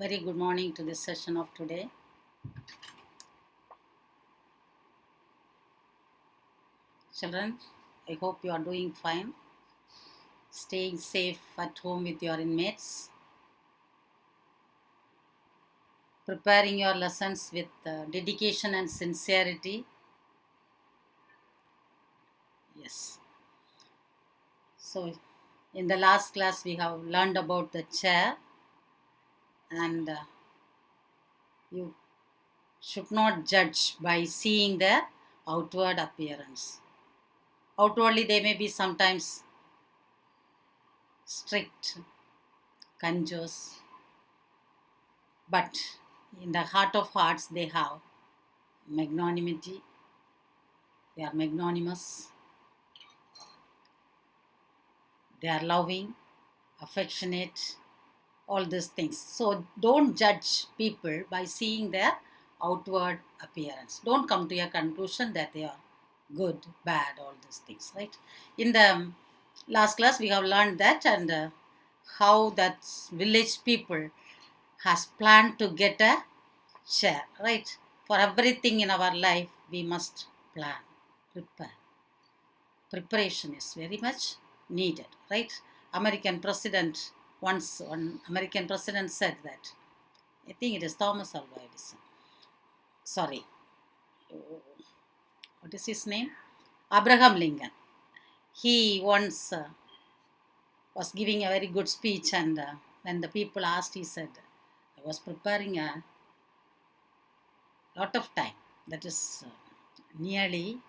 Very good morning to this session of today. Children, I hope you are doing fine, staying safe at home with your inmates, preparing your lessons with dedication and sincerity. Yes. So, in the last class, we have learned about the chair, and you should not judge by seeing their outward appearance. Outwardly, they may be sometimes strict, conjures, but in the heart of hearts, they have magnanimity, they are magnanimous, they are loving, affectionate, all these things. So don't judge people by seeing their outward appearance. Don't come to a conclusion that they are good, bad, all these things, right? In the last class, we have learned that and how that village people has planned to get a chair, right? For everything in our life, we must plan, prepare. Preparation is very much needed, right? One American president said that. I think it is Thomas Alva Edison. Sorry, what is his name? Abraham Lincoln. He once was giving a very good speech, and when the people asked, he said, "I was preparing a lot of time. That is nearly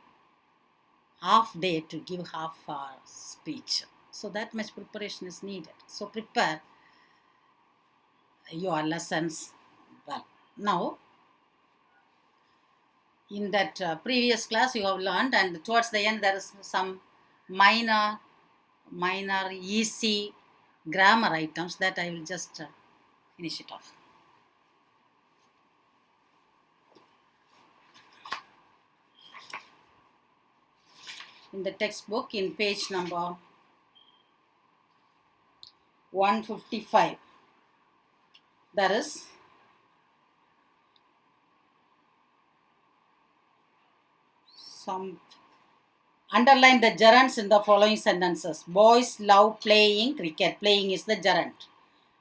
half day to give half our speech. So that much preparation is needed. So prepare your lessons well. Now, in that previous class you have learned, and towards the end there is some minor easy grammar items that I will just finish it off. In the textbook, in page number 155, there is some underline the gerunds in the following sentences. Boys love playing cricket. Playing is the gerund.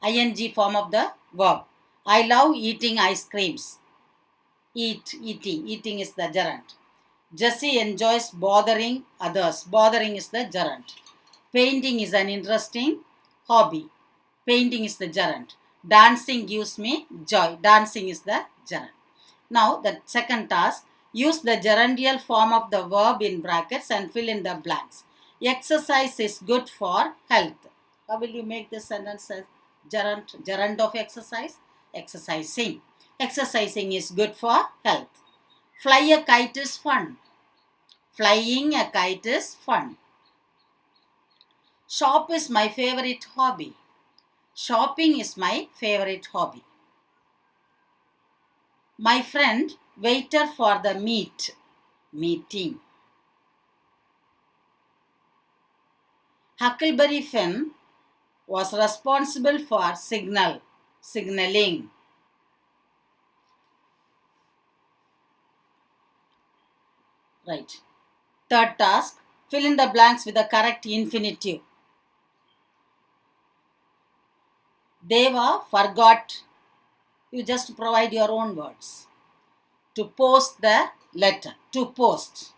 Ing form of the verb. I love eating ice creams. Eating is the gerund. Jesse enjoys bothering others. Bothering is the gerund. Painting is an interesting hobby. Painting is the gerund. Dancing gives me joy. Dancing is the gerund. Now the second task. Use the gerundial form of the verb in brackets and fill in the blanks. Exercise is good for health. How will you make this sentence as gerund of exercise? Exercising. Exercising is good for health. Fly a kite is fun. Flying a kite is fun. Shop is my favorite hobby. Shopping is my favorite hobby. My friend waited for the meeting. Huckleberry Finn was responsible for signaling. Right. Third task, fill in the blanks with the correct infinitive. Deva forgot. You just provide your own words. To post the letter. To post.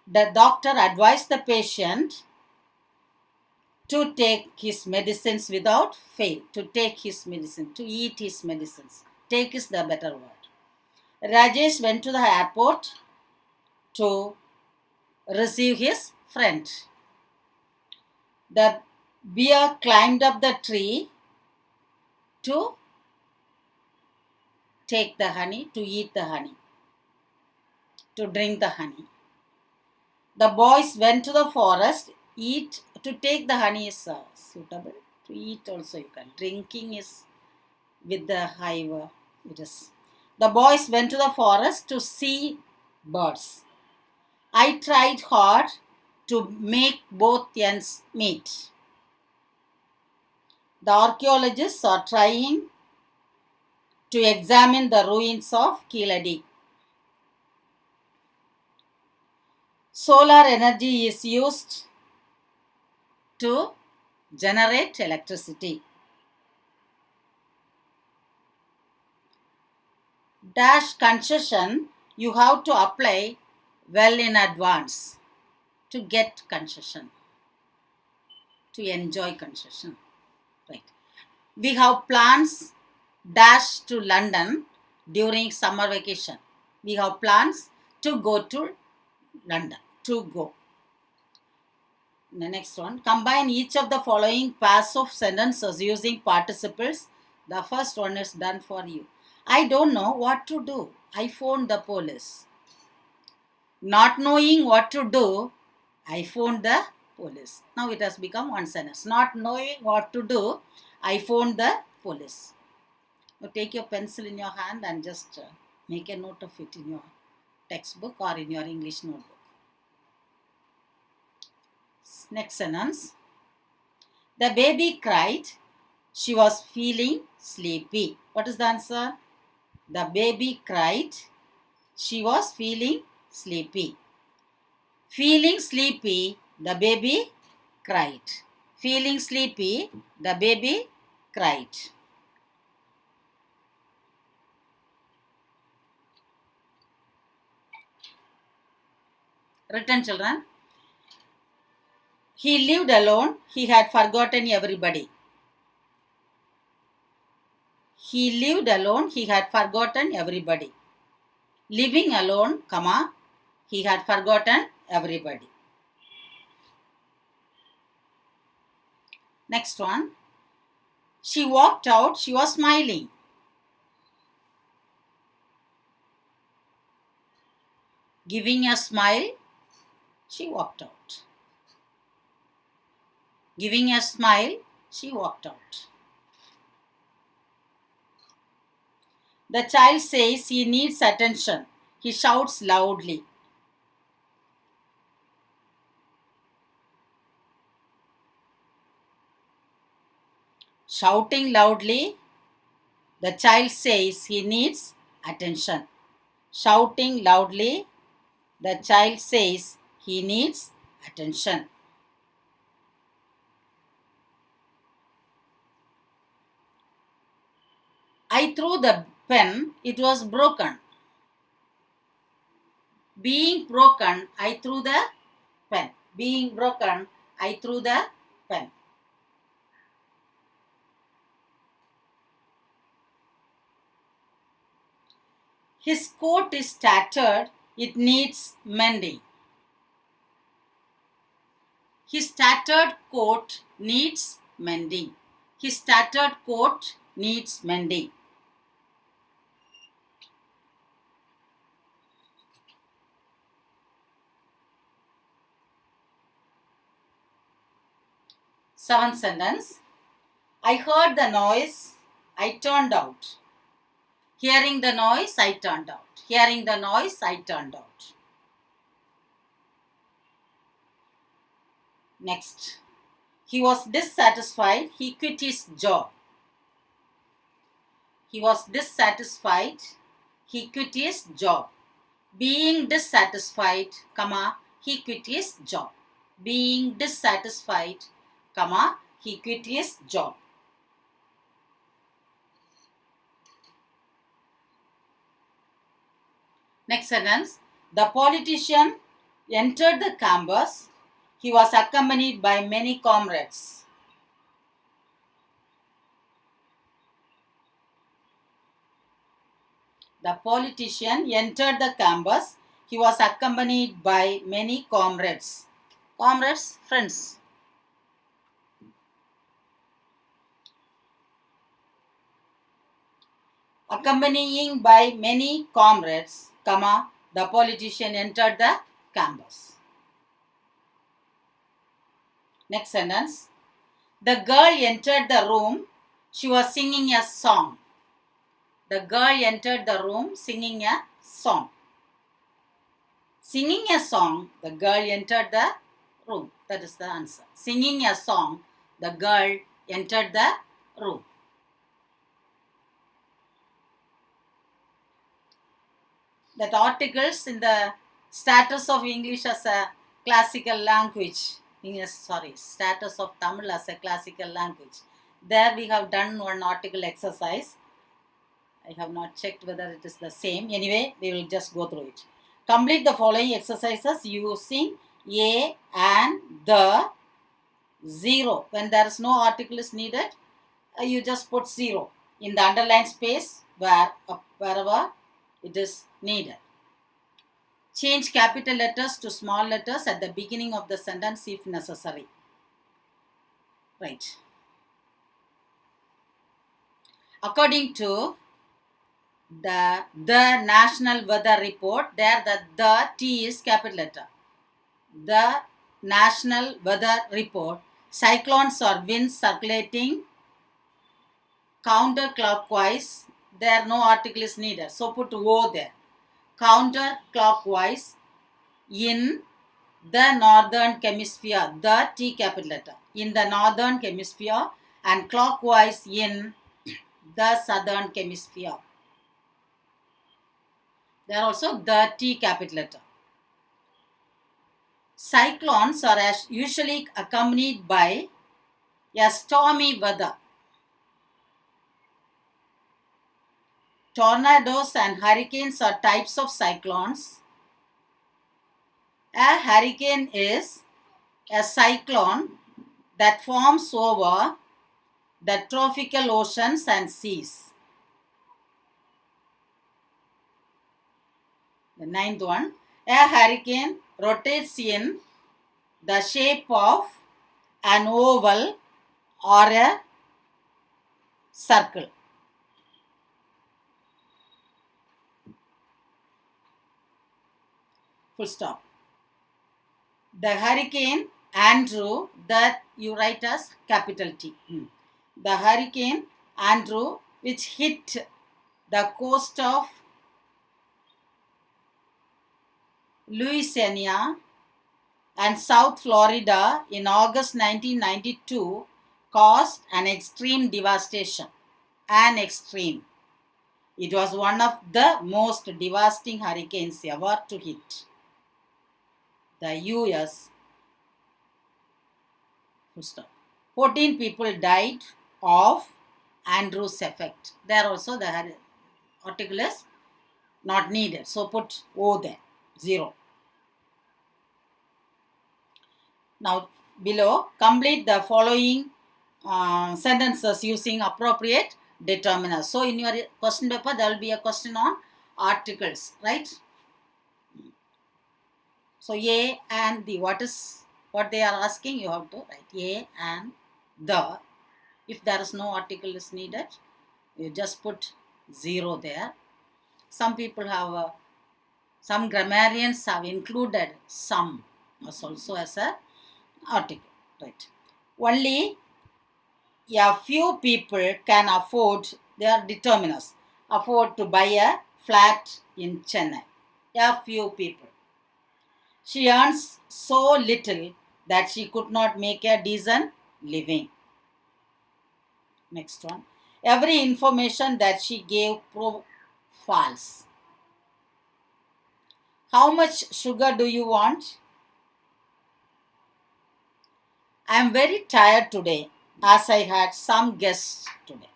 The doctor advised the patient to take his medicines without fail. To take his medicine. To eat his medicines. Take is the better word. Rajesh went to the airport to receive his friend. The bear climbed up the tree to take the honey, to eat the honey, to drink the honey. The boys went to the forest. To take the honey is suitable. To eat also you can. Drinking is with the high verb. It is. The boys went to the forest to see birds. I tried hard to make both ends meet. The archaeologists are trying to examine the ruins of Kiladi. Solar energy is used to generate electricity. Dash concession you have to apply well in advance to get concession, to enjoy concession. Right. We have plans dash to London during summer vacation. We have plans to go to London, to go. The next one, combine each of the following pairs of sentences using participles. The first one is done for you. I don't know what to do. I phoned the police. Not knowing what to do, I phoned the police. Now it has become one sentence. Not knowing what to do, I phoned the police. Now take your pencil in your hand and just make a note of it in your textbook or in your English notebook. Next sentence. The baby cried. She was feeling sleepy. What is the answer? The baby cried. She was feeling sleepy. Feeling sleepy, the baby cried. Feeling sleepy, the baby cried. Written, children. He lived alone. He had forgotten everybody. He lived alone. He had forgotten everybody. Living alone, comma, he had forgotten everybody. Next one. She walked out. She was smiling. Giving a smile, she walked out. Giving a smile, she walked out. The child says he needs attention. He shouts loudly. Shouting loudly, the child says he needs attention. Shouting loudly, the child says he needs attention. I threw the pen, it was broken. Being broken, I threw the pen. Being broken, I threw the pen. His coat is tattered, it needs mending. His tattered coat needs mending. His tattered coat needs mending. Seventh sentence. I heard the noise, I turned out. Hearing the noise, I turned out. Hearing the noise, I turned out. Next. He was dissatisfied, he quit his job. He was dissatisfied, he quit his job. Being dissatisfied, comma, he quit his job. Being dissatisfied, comma, he quit his job. Next sentence. The politician entered the campus. He was accompanied by many comrades. The politician entered the campus. He was accompanied by many comrades. Comrades, friends. Accompanying by many comrades, comma, the politician entered the campus. Next sentence. The girl entered the room. She was singing a song. The girl entered the room singing a song. Singing a song, the girl entered the room. That is the answer. Singing a song, the girl entered the room. that articles in the status of English as a classical language. Status of Tamil as a classical language. There we have done one article exercise. I have not checked whether it is the same. Anyway, we will just go through it. Complete the following exercises using a and the 0. When there is no article is needed, you just put 0 in the underlined space wherever it is needed. Change capital letters to small letters at the beginning of the sentence if necessary. Right. According to the National Weather Report, there the T is capital letter. The National Weather Report, cyclones or winds circulating counterclockwise. There no article is needed, so put O there. Counterclockwise in the northern hemisphere, the T capital letter, in the northern hemisphere, and clockwise in the southern hemisphere. There also the T capital letter. Cyclones are usually accompanied by a stormy weather. Tornadoes and hurricanes are types of cyclones. A hurricane is a cyclone that forms over the tropical oceans and seas. The ninth one, a hurricane rotates in the shape of an oval or a circle. Full stop. The hurricane Andrew, that you write as capital T. The hurricane Andrew, which hit the coast of Louisiana and South Florida in August 1992, caused an extreme devastation. It was one of the most devastating hurricanes ever to hit the US. 14 people died of Andrew's effect. There also the article is not needed, so put O there, 0. Now below, complete the following sentences using appropriate determiners. So in your question paper, there will be a question on articles, right? So A and the, what they are asking, you have to write A and the. If there is no article is needed, you just put 0 there. Some people have, some grammarians have included some also as a article, right? Only a few people can afford, they are determiners, afford to buy a flat in Chennai. A few people. She earns so little that she could not make a decent living. Next one. Every information that she gave proved false. How much sugar do you want? I am very tired today as I had some guests today.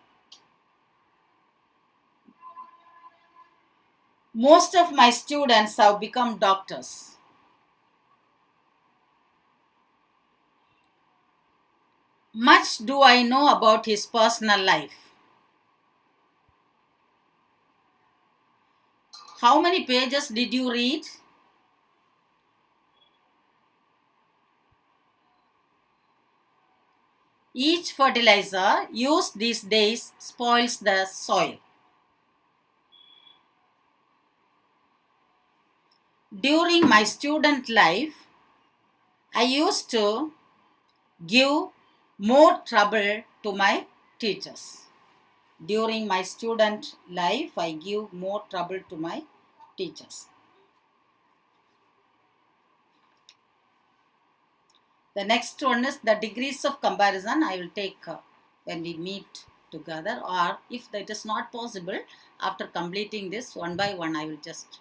Most of my students have become doctors. Much do I know about his personal life. How many pages did you read? Each fertilizer used these days spoils the soil. During my student life, I used to give more trouble to my teachers. During my student life, I give more trouble to my teachers. The next one is the degrees of comparison. I will take when we meet together, or if that is not possible, after completing this one by one, I will just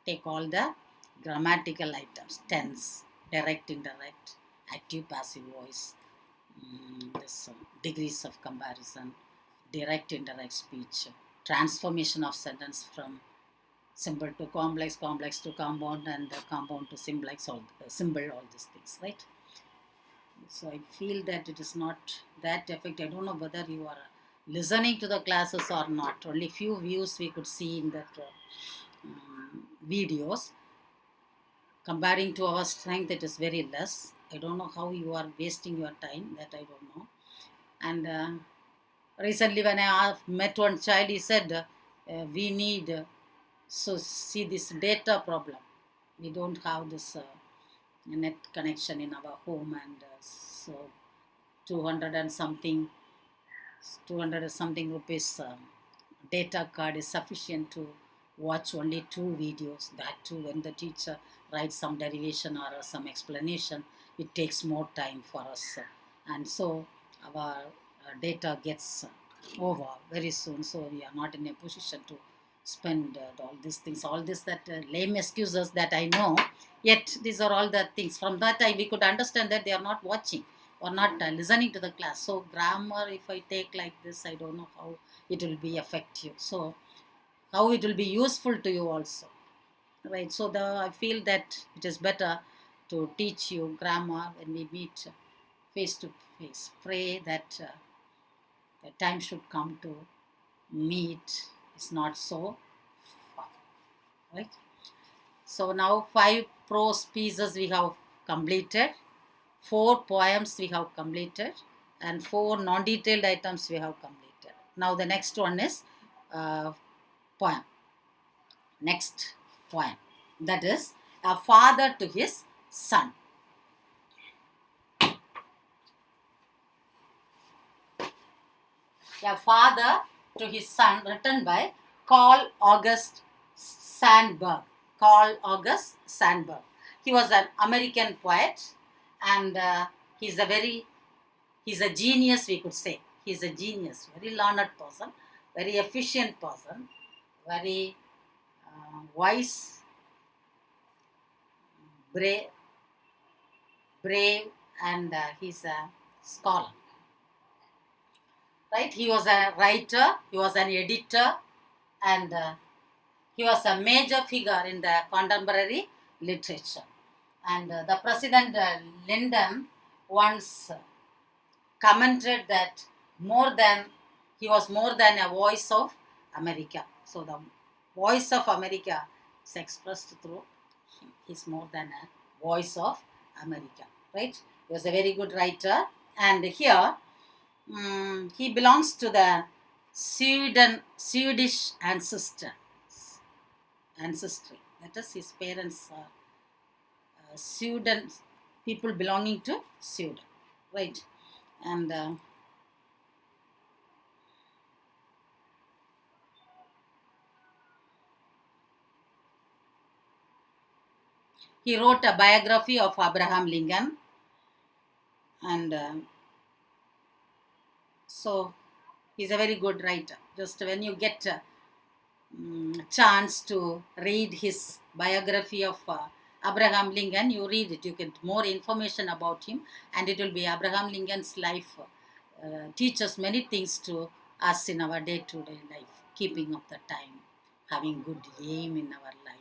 take all the grammatical items, tense, direct, indirect, active, passive voice, this degrees of comparison, direct, indirect speech, transformation of sentence from simple to complex, complex to compound, and compound to simplex, all these things, right? So I feel that it is not that effective. I don't know whether you are listening to the classes or not. Only few views we could see in that videos. Comparing to our strength, it is very less. I don't know how you are wasting your time. That I don't know. And recently, when I met one child, he said, "We need so see this data problem. We don't have this net connection in our home, and so 200 and something 200 and something rupees data card is sufficient to watch only 2 videos. That too, when the teacher writes some derivation or some explanation, it takes more time for us, and so our data gets over very soon. So we are not in a position to spend all these things, all this that lame excuses that I know. Yet these are all the things. From that time, we could understand that they are not watching or not listening to the class. So grammar, if I take like this, I don't know how it will be effective. So how it will be useful to you also, right? So I feel that it is better to teach you grammar when we meet face to face. Pray that the time should come to meet. It's not so far, right? So now 5 prose pieces we have completed, 4 poems we have completed, and 4 non-detailed items we have completed. Now the next one is poem. Next poem, that is a father to his son. A father to his son, written by Carl August Sandburg. Carl August Sandburg. He was an American poet, and he's a genius, we could say. He's a genius, very learned person, very efficient person, very wise, brave, and he's a scholar. Right? He was a writer, he was an editor, and he was a major figure in the contemporary literature. And the President Lyndon once commented that he was more than a voice of America. So the voice of America is expressed through him. He's more than a voice of America, right? He was a very good writer, and here he belongs to the Swedish ancestry. That is, his parents are Sweden, people belonging to Sweden, right? And he wrote a biography of Abraham Lincoln, and so he's a very good writer. Just when you get a chance to read his biography of Abraham Lincoln, you read it, you get more information about him, and it will be Abraham Lincoln's life teaches many things to us in our day-to-day life, keeping up the time, having good aim in our life,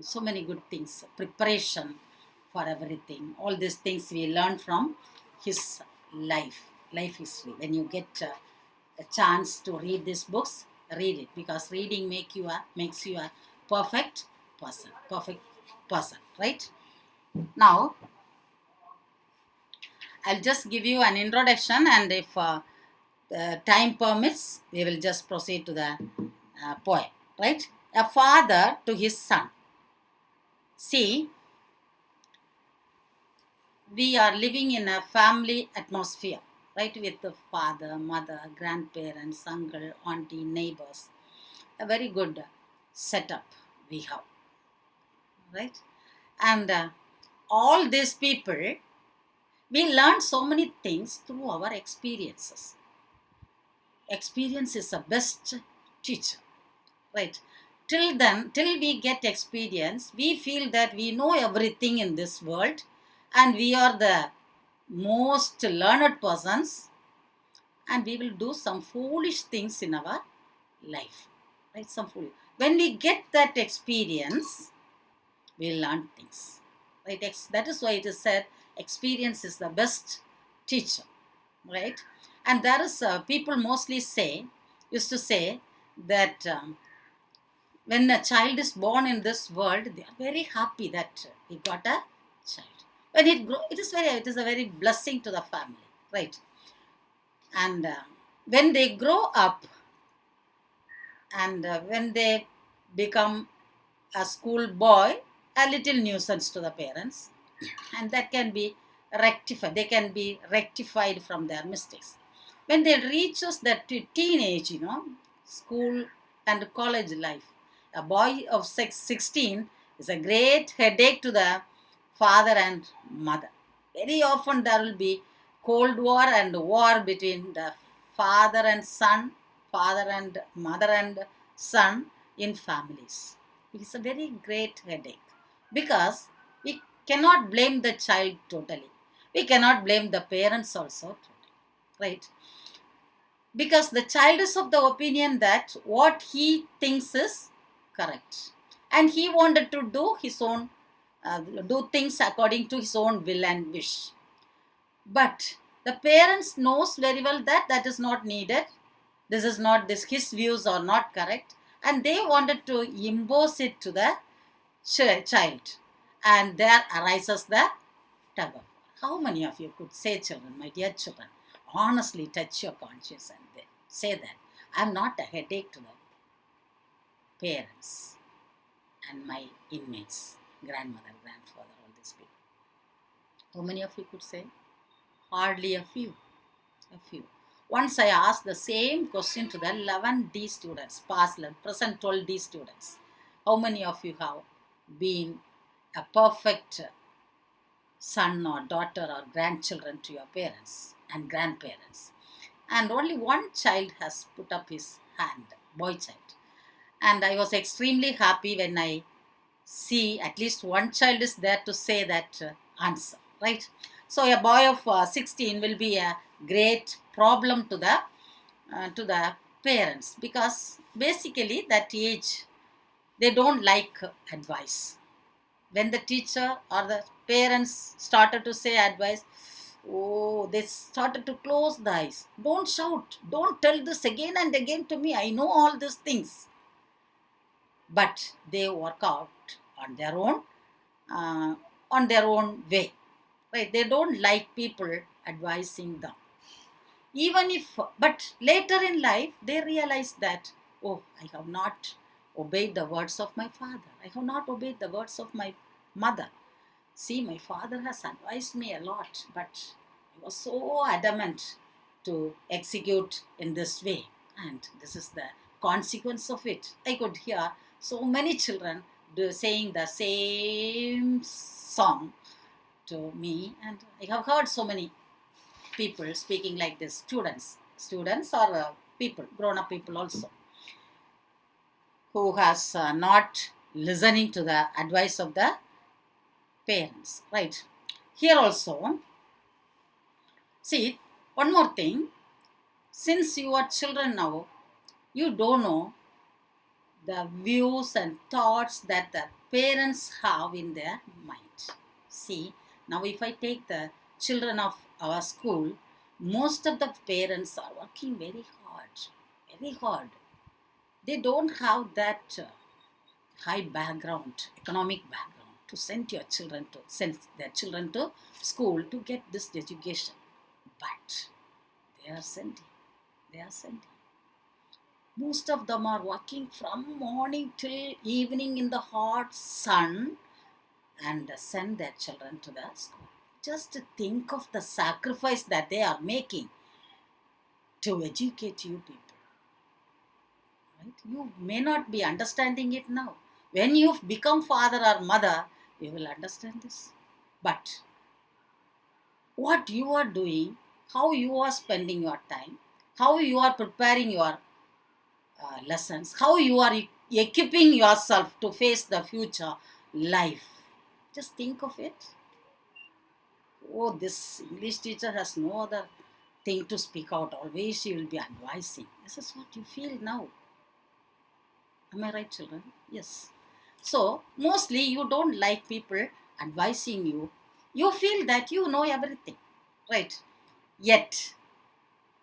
so many good things, preparation for everything. All these things we learn from his life history. When you get a chance to read these books, read it, because reading makes you a perfect person, right? Now I'll just give you an introduction, and if time permits, we will just proceed to the poem, right? A father to his son. See, we are living in a family atmosphere, right? With the father, mother, grandparents, uncle, auntie, neighbors. A very good setup we have, right? And all these people, we learn so many things through our experiences. Experience is the best teacher, right? till then, till we get experience, we feel that we know everything in this world and we are the most learned persons, and we will do some foolish things in our life, right? Some foolish. When we get that experience, we learn things, right? That is why it is said experience is the best teacher, right? And there is people mostly used to say that when a child is born in this world, they are very happy that he got a child. When it grows, it is a very blessing to the family, right? And when they grow up and when they become a school boy, a little nuisance to the parents, and that can be rectified. They can be rectified from their mistakes. When they reaches that teenage, school and college life, a boy of 16 is a great headache to the father and mother. Very often there will be cold war and war between the father and son, father and mother and son in families. It is a very great headache because we cannot blame the child totally. We cannot blame the parents also totally, right? Because the child is of the opinion that what he thinks is correct, and he wanted to do his own, do things according to his own will and wish. But the parents knows very well that that is not needed. This is not this. His views are not correct, and they wanted to impose it to the child, and there arises the tug of war. How many of you could say, children, my dear children, honestly touch your conscience and say that I am not a headache to the parents and my inmates, grandmother, grandfather, all these people? How many of you could say? Hardly a few. A few. Once I asked the same question to the 11D students, past, present 12D students. How many of you have been a perfect son or daughter or grandchildren to your parents and grandparents? And only one child has put up his hand, boy child. And I was extremely happy when I see at least one child is there to say that answer, right? So a boy of 16 will be a great problem to the parents, because basically that age they don't like advice. When the teacher or the parents started to say advice, oh, they started to close the eyes. Don't shout. Don't tell this again and again to me. I know all these things. But they work out on their own way. Right? They don't like people advising them. But later in life, they realize that, oh, I have not obeyed the words of my father. I have not obeyed the words of my mother. See, my father has advised me a lot, but I was so adamant to execute in this way. And this is the consequence of it. I could hear so many children saying the same song to me, and I have heard so many people speaking like this, students or people, grown-up people also, who has not listening to the advice of the parents, right? Here also, see, one more thing, since you are children now, you don't know the views and thoughts that the parents have in their mind. See, now if I take the children of our school, most of the parents are working very hard. They don't have that high background, economic background to send their children to school to get this education. But they are sending. Most of them are working from morning till evening in the hot sun and send their children to the school. Just think of the sacrifice that they are making to educate you people. Right? You may not be understanding it now. When you become father or mother, you will understand this. But what you are doing, how you are spending your time, how you are preparing your lessons, how you are equipping yourself to face the future life. Just think of it. Oh, this English teacher has no other thing to speak out. Always she will be advising. This is what you feel now. Am I right, children? Yes. So, mostly you don't like people advising you. You feel that you know everything, right? Yet,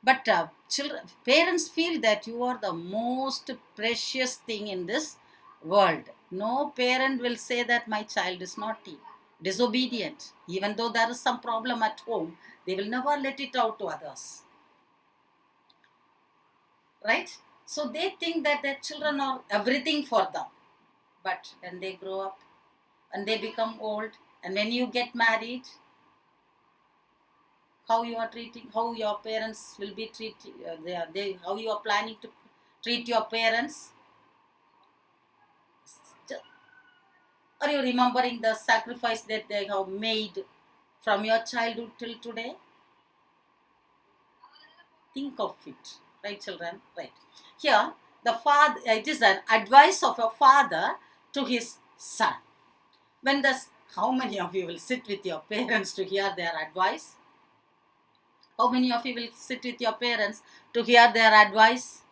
but children, parents feel that you are the most precious thing in this world. No parent will say that my child is naughty, disobedient. Even though there is some problem at home, they will never let it out to others. Right? So they think that their children are everything for them. But when they grow up and they become old, and when you get married, how you are treating, how your parents will be treating, how you are planning to treat your parents. Are you remembering the sacrifice that they have made from your childhood till today? Think of it, right, children? Right. Here, the father, it is an advice of a father to his son. When the, how many of you will sit with your parents to hear their advice? How many of you will sit with your parents to hear their advice?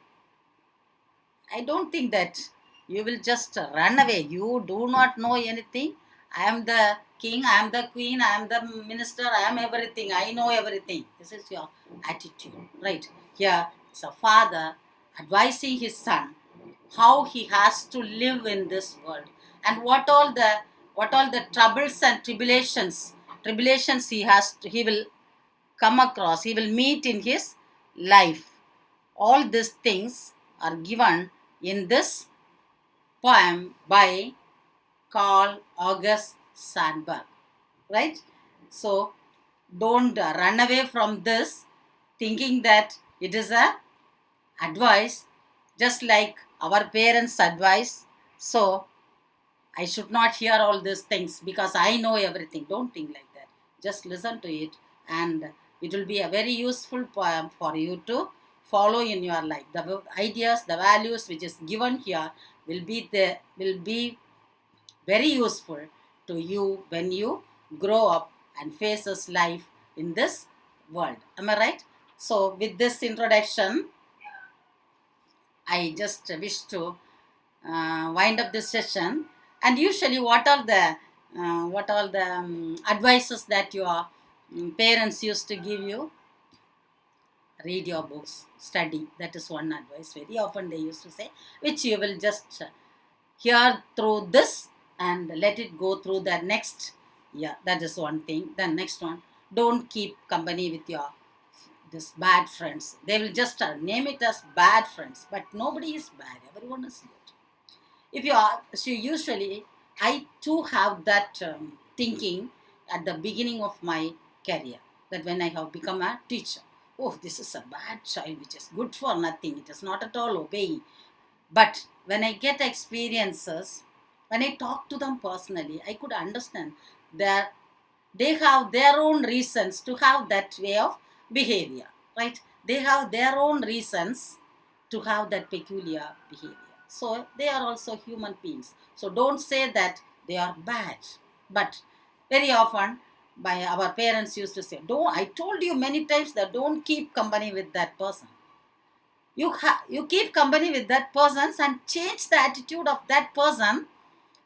I don't think that you will just run away. You do not know anything. I am the king, I am the queen, I am the minister, I am everything, I know everything. This is your attitude, right? Here is a father advising his son how he has to live in this world and what all the troubles and tribulations he will come across, he will meet in his life. All these things are given in this poem by Carl August Sandburg, right? So don't run away from this thinking that it is a advice just like our parents' advice. So I should not hear all these things because I know everything. Don't think like that. Just listen to it and it will be a very useful poem for you to follow in your life. The ideas, the values which is given here will be very useful to you when you grow up and faces life in this world. Am I right? So with this introduction, I just wish to wind up this session. And usually, what are the advices that your parents used to give you? Read your books, study. That is one advice. Very often they used to say, which you will just hear through this and let it go through the next. Yeah, that is one thing. Then next one, don't keep company with your this bad friends. They will just name it as bad friends, but nobody is bad. Everyone is good. If you are, so usually I too have that thinking at the beginning of my career that when I have become a teacher, oh, this is a bad child which is good for nothing. It is not at all obeying. But when I get experiences, when I talk to them personally, I could understand that they have their own reasons to have that way of behavior, right? They have their own reasons to have that peculiar behavior. So they are also human beings. So don't say that they are bad. But very often, by our parents used to say, "Don't." I told you many times that don't keep company with that person. You keep company with that person and change the attitude of that person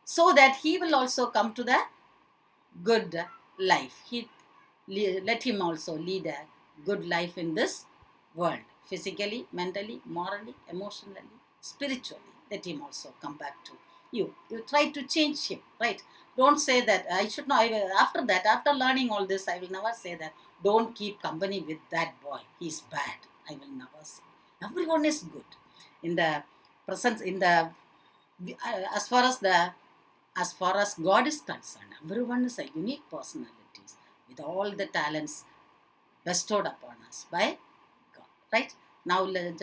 so that he will also come to the good life. Let him also lead a good life in this world, physically, mentally, morally, emotionally, spiritually. Let him also come back to you. You try to change him, right? Don't say that I should not. After that, after learning all this, I will never say that. Don't keep company with that boy. He's bad. I will never say. Everyone is good. In the presence, as far as God is concerned, everyone is a unique personality with all the talents bestowed upon us by God. Right? Now let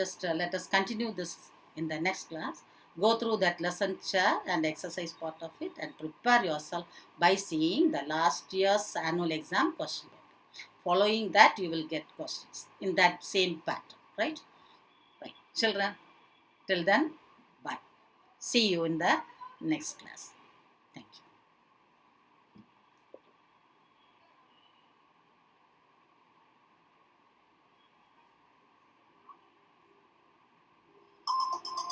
us continue this in the next class. Go through that lesson chair and exercise part of it and prepare yourself by seeing the last year's annual exam question paper. Following that, you will get questions in that same pattern. Right? Right. Children, till then, bye. See you in the next class. Thank you.